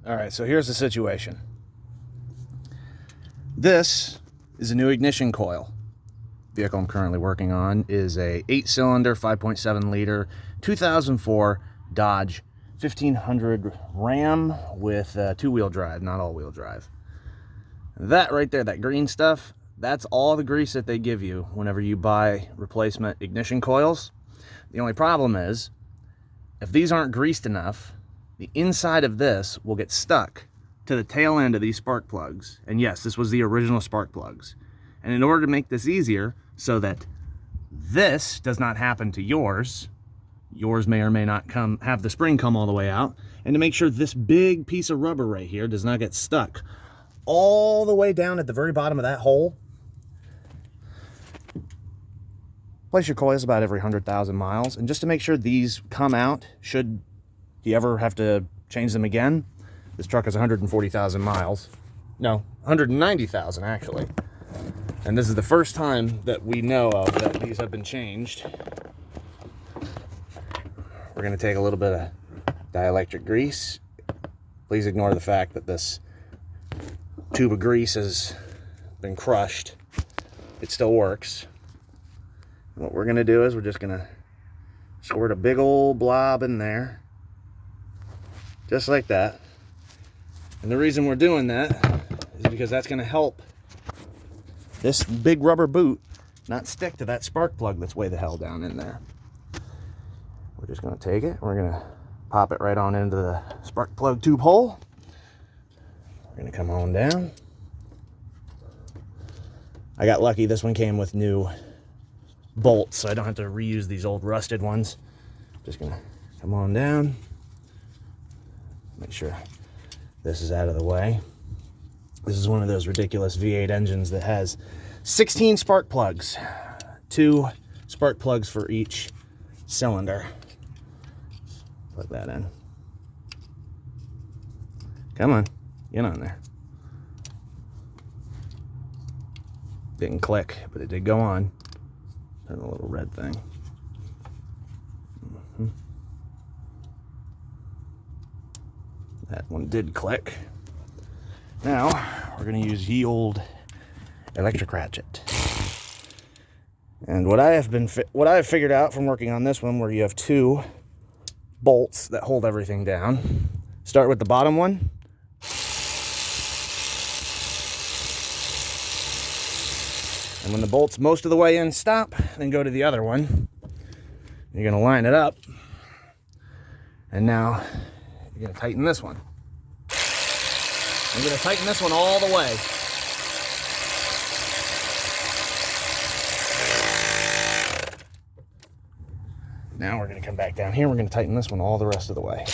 All right, so here's the situation. This is a new ignition coil. The vehicle I'm currently working on is a 8-cylinder, 5.7 liter, 2004 Dodge 1500 Ram with two-wheel drive, not all-wheel drive. That right there, that green stuff, that's all the grease that they give you whenever you buy replacement ignition coils. The only problem is, if these aren't greased enough, the inside of this will get stuck to the tail end of these spark plugs. And yes, this was the original spark plugs. And in order to make this easier so that this does not happen to yours may or may not have the spring come all the way out, and to make sure this big piece of rubber right here does not get stuck all the way down at the very bottom of that hole. Place your coils about every 100,000 miles, and just to make sure these come out, should you ever have to change them again. This truck is 140,000 miles. No, 190,000 actually. And this is the first time that we know of that these have been changed. We're going to take a little bit of dielectric grease. Please ignore the fact that this tube of grease has been crushed. It still works. And what we're going to do is we're just going to squirt a big old blob in there. Just like that. And the reason we're doing that is because that's going to help this big rubber boot not stick to that spark plug that's way the hell down in there. We're just going to take it, we're going to pop it right on into the spark plug tube hole. We're going to come on down. I got lucky, this one came with new bolts, so I don't have to reuse these old rusted ones. Just going to come on down. Make sure this is out of the way. This is one of those ridiculous V8 engines that has 16 spark plugs. 2 spark plugs for each cylinder. Plug that in. Come on, get on there. Didn't click, but it did go on. Turn the little red thing. That one did click. Now, we're going to use ye old electric ratchet. And what I have figured out from working on this one, where you have 2 bolts that hold everything down. Start with the bottom one. And when the bolt's most of the way in, stop, then go to the other one. You're going to line it up. And now you're going to tighten this one. I'm going to tighten this one all the way. Now we're going to come back down here. We're going to tighten this one all the rest of the way.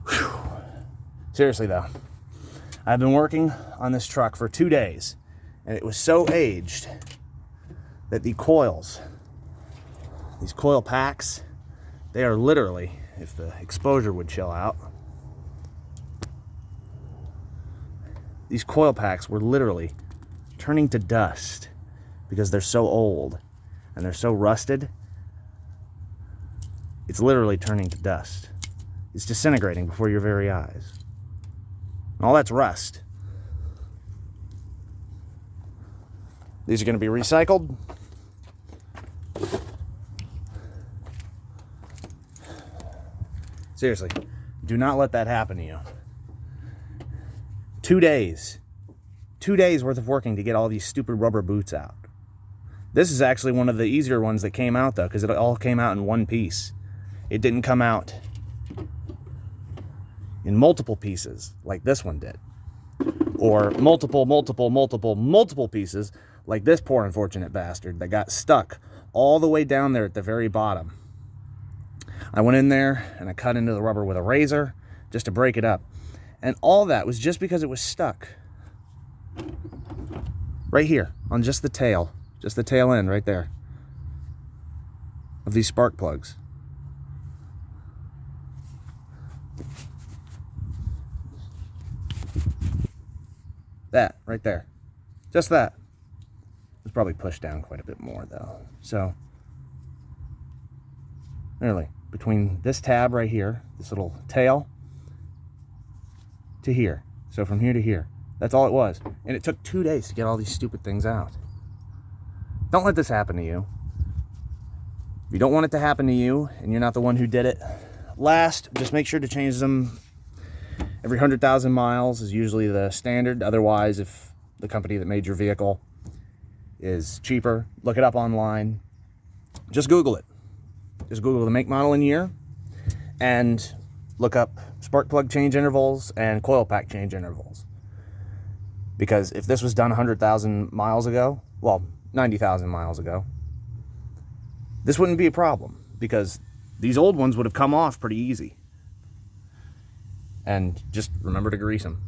Whew. Seriously though, I've been working on this truck for 2 days, and it was so aged that the coils, these coil packs, they are literally, if the exposure would chill out, these coil packs were literally turning to dust because they're so old and they're so rusted. It's literally turning to dust. It's disintegrating before your very eyes. And all that's rust. These are going to be recycled. Seriously, do not let that happen to you. 2 days. 2 days worth of working to get all these stupid rubber boots out. This is actually one of the easier ones that came out though, because it all came out in one piece. It didn't come out in multiple pieces like this one did. Or multiple pieces like this poor unfortunate bastard that got stuck all the way down there at the very bottom. I went in there and I cut into the rubber with a razor just to break it up. And all that was just because it was stuck right here on just the tail end right there of these spark plugs. That right there, just that. It was probably pushed down quite a bit more though. So, nearly between this tab right here, this little tail, to here. So from here to here. That's all it was. And it took 2 days to get all these stupid things out. Don't let this happen to you. If you don't want it to happen to you, and you're not the one who did it, last, just make sure to change them every 100,000 miles is usually the standard. Otherwise, if the company that made your vehicle is cheaper, look it up online. Just Google it. Just Google the make, model, and year, and look up spark plug change intervals and coil pack change intervals. Because if this was done 100,000 miles ago, well, 90,000 miles ago, this wouldn't be a problem, because these old ones would have come off pretty easy. And just remember to grease them.